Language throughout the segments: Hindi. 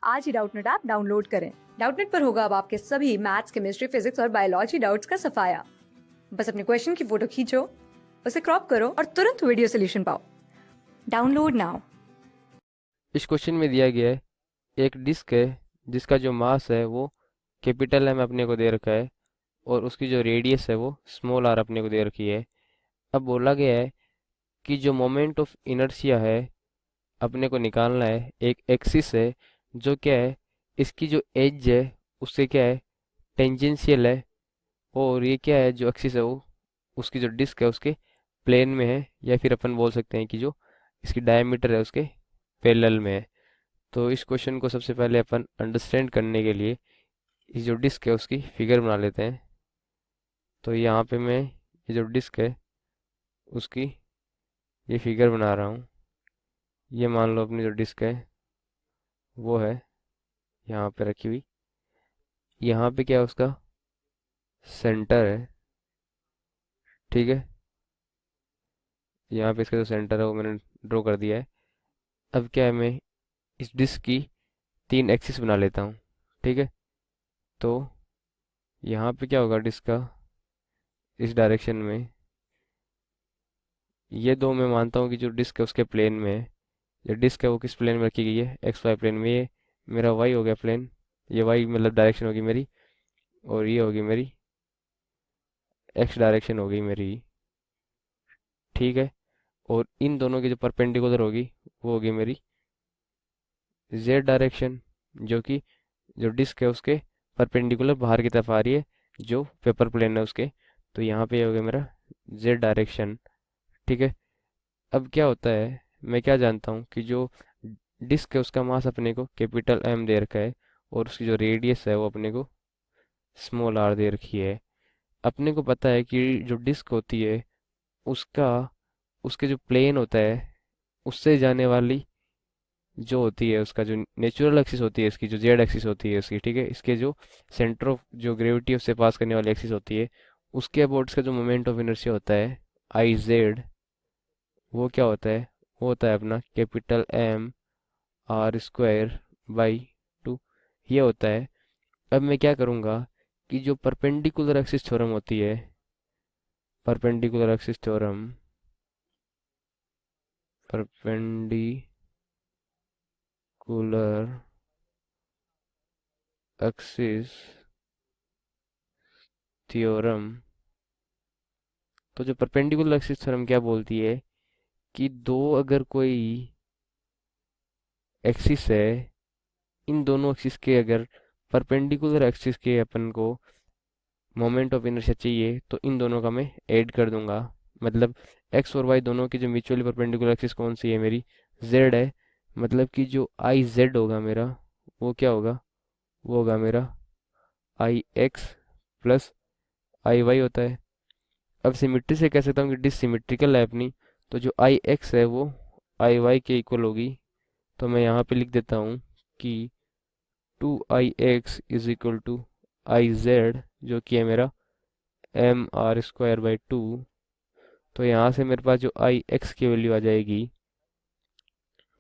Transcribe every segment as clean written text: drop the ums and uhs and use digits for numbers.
आज ही डाउटनेट ऐप डाउनलोड करें। डाउटनेट पर होगा अब आपके सभी मैथ्स, केमिस्ट्री, फिजिक्स और बायोलॉजी डाउट्स का सफाया। बस अपने क्वेश्चन की फोटो खींचो, उसे क्रॉप करो और तुरंत वीडियो सोल्यूशन पाओ। Download now. इस क्वेश्चन में दिया गया है एक डिस्क है जिसका जो मास है वो कैपिटल एम अपने को दे रखा है और उसकी जो रेडियस है वो स्मॉल आर अपने को दे रखी है। अब बोला गया है कि जो मोमेंट ऑफ इनर्शिया है अपने को निकालना है। एक एक्सिस है जो क्या है, इसकी जो एज है उससे क्या है, टेंजेंशियल है। और ये क्या है, जो एक्सिस है वो उसकी जो डिस्क है उसके प्लेन में है, या फिर अपन बोल सकते हैं कि जो इसकी डायमीटर है उसके पैरेलल में है। तो इस क्वेश्चन को सबसे पहले अपन अंडरस्टैंड करने के लिए इस जो डिस्क है उसकी फिगर बना लेते हैं। तो यहाँ पे मैं ये जो डिस्क है उसकी ये फिगर बना रहा हूँ। ये मान लो अपनी जो डिस्क है वो है यहाँ पे रखी हुई। यहाँ पे क्या है, उसका सेंटर है। ठीक है, यहाँ पे इसका जो सेंटर है वो मैंने ड्रॉ कर दिया है। अब क्या है, मैं इस डिस्क की तीन एक्सिस बना लेता हूँ। ठीक है, तो यहाँ पे क्या होगा, डिस्क का इस डायरेक्शन में ये दो मैं मानता हूँ कि जो डिस्क है उसके प्लेन में है। जो डिस्क है वो किस प्लेन में रखी गई है, एक्स वाई प्लेन में। ये मेरा वाई हो गया प्लेन, ये वाई मतलब डायरेक्शन होगी मेरी, और ये होगी मेरी एक्स डायरेक्शन हो गई मेरी। ठीक है, और इन दोनों की जो परपेंडिकुलर होगी वो होगी मेरी जेड डायरेक्शन, जो कि जो डिस्क है उसके परपेंडिकुलर बाहर की तरफ आ रही है, जो पेपर प्लेन है उसके। तो यहाँ पे ये हो गया मेरा जेड डायरेक्शन। ठीक है, अब क्या होता है, मैं क्या जानता हूँ कि जो डिस्क है उसका मास अपने को कैपिटल एम दे रखा है और उसकी जो रेडियस है वो अपने को स्मॉल आर दे रखी है। अपने को पता है कि जो डिस्क होती है उसका उसके जो प्लेन होता है उससे जाने वाली जो होती है, उसका जो नेचुरल एक्सिस होती है, इसकी जो जेड एक्सिस होती है उसकी, ठीक है, इसके जो सेंटर ऑफ जो ग्रेविटी उससे पास करने वाली एक्सिस होती है, उसके अबाउट इसका जो मोमेंट ऑफ इनर्शिया होता है आई जेड, वो क्या होता है, वो होता है अपना capital M R square by two. ये होता है। अब मैं क्या करूँगा कि जो परपेंडिकुलर एक्सिस थ्योरम होती है, perpendicular axis theorem, perpendicular axis theorem, तो जो परपेंडिकुलर एक्सिस थ्योरम क्या बोलती है कि दो अगर कोई एक्सिस है, इन दोनों एक्सिस के अगर परपेंडिकुलर एक्सिस के अपन को मोमेंट ऑफ इनर्शिया चाहिए तो इन दोनों का मैं ऐड कर दूंगा। मतलब एक्स और वाई दोनों की जो म्यूचुअली परपेंडिकुलर एक्सिस कौन सी है, मेरी जेड है। मतलब कि जो आई जेड होगा मेरा, वो क्या होगा, वो होगा मेरा आई एक्स प्लस आई वाई होता है। अब सिमिट्री से कह सकता हूँ कि डिसिमेट्रिकल है अपनी, तो जो आई एक्स है वो आई वाई के इक्वल होगी। तो मैं यहाँ पे लिख देता हूँ कि two I X is equal to I Z, जो कि है मेरा M R square by two. तो यहाँ से मेरे पास जो आई एक्स की वैल्यू आ जाएगी,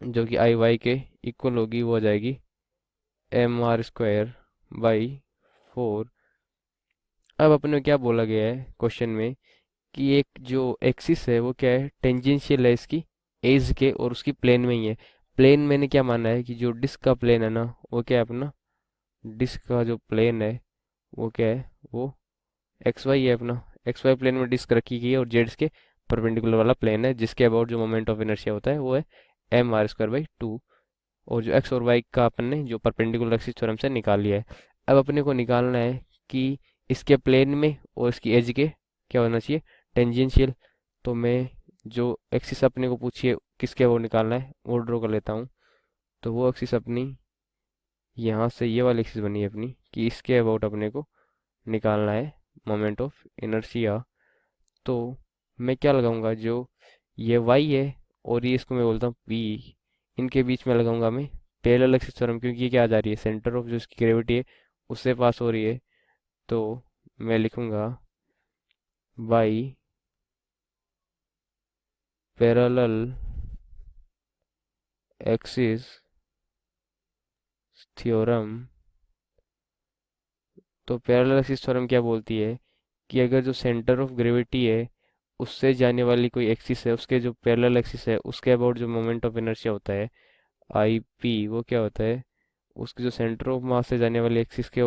जो कि आई वाई के इक्वल होगी, वो आ जाएगी M R square by four. अब अपने को क्या बोला गया है क्वेश्चन में कि एक जो एक्सिस है वो क्या है, टेंजेंशियल है इसकी एज के और उसकी प्लेन में ही है। प्लेन मैंने क्या माना है कि जो डिस्क का प्लेन है ना, वो क्या है अपना, डिस्क का जो प्लेन है वो क्या है, वो एक्स वाई है अपना। एक्स वाई प्लेन में डिस्क रखी गई है और जेड के परपेंडिकुलर वाला प्लेन है, जिसके अबाउट जो मोमेंट ऑफ इनर्शिया होता है वो है M R square by two. और जो एक्स और वाई का अपन ने जो परपेंडिकुलर एक्सिस थ्योरम से निकाल लिया है। अब अपने को निकालना है कि इसके प्लेन में और इसकी एज के क्या होना चाहिए, टेंजेंशियल। तो मैं जो एक्सिस अपने को पूछिए किसके वो निकालना है वो ड्रॉ कर लेता हूँ। तो वो एक्सिस अपनी यहाँ से ये वाली एक्सिस बनी है अपनी, कि इसके अबाउट अपने को निकालना है मोमेंट ऑफ इनर्शिया। तो मैं क्या लगाऊंगा, जो ये y है और ये इसको मैं बोलता हूँ p, इनके बीच में लगाऊंगा मैं पैरेलल एक्सिस थ्योरम, क्योंकि ये क्या आ जा रही है, सेंटर ऑफ जो इसकी ग्रेविटी है उससे पास हो रही है। तो मैं लिखूंगा y पैरेलल एक्सिस थ्योरम, तो पैरेलल एक्सिस थ्योरम क्या बोलती है कि अगर जो सेंटर ऑफ ग्रेविटी है उससे जाने वाली कोई एक्सिस है, उसके जो पैरेलल एक्सिस है उसके अबाउट जो मोमेंट ऑफ इनर्शिया होता है आई पी, वो क्या होता है, उसकी जो सेंटर ऑफ मास से जाने वाली एक्सिस के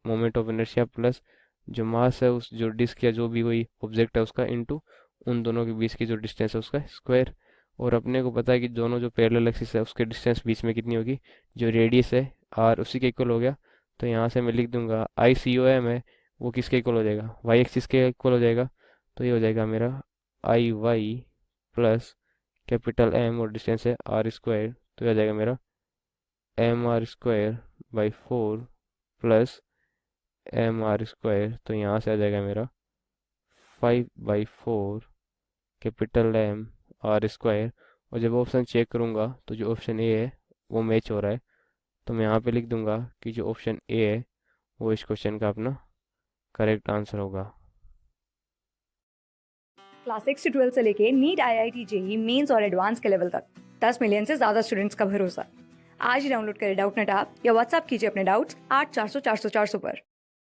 मोमेंट ऑफ इनर्शिया प्लस जो मास है उस जो डिस्क या जो भी कोई ऑब्जेक्ट है उसका इनटू उन दोनों के बीच की जो डिस्टेंस है उसका स्क्वायर। और अपने को पता है कि दोनों जो पैरेलल एक्सिस है उसके डिस्टेंस बीच में कितनी होगी, जो रेडियस है आर उसी के इक्वल हो गया। तो यहाँ से मैं लिख दूंगा आई सी ओ एम है वो किसके इक्वल हो जाएगा, वाई एक्सिस के इक्वल हो जाएगा। तो ये हो जाएगा मेरा I Y plus capital M और डिस्टेंस है आर स्क्वायर, तो ये हो जाएगा मेरा M R square by 4 plus M R square. तो यहाँ से आ जाएगा मेरा 5/4 कैपिटल एम आर स्क्वायर। और जब ऑप्शन चेक करूँगा तो जो ऑप्शन ए है वो मैच हो रहा है, तो मैं यहाँ पे लिख दूंगा कि जो ऑप्शन ए है वो इस क्वेश्चन का अपना करेक्ट आंसर होगा। क्लास 6 से 12 से लेके नीट, IIT, जेई मेंस और एडवांस के लेवल तक 10 मिलियन से ज्यादा स्टूडेंट्स का भरोसा। आज ही डाउनलोड करें डाउटनेट ऐप या व्हाट्सएप कीजिए अपने डाउट्स 8400 400 400 पर।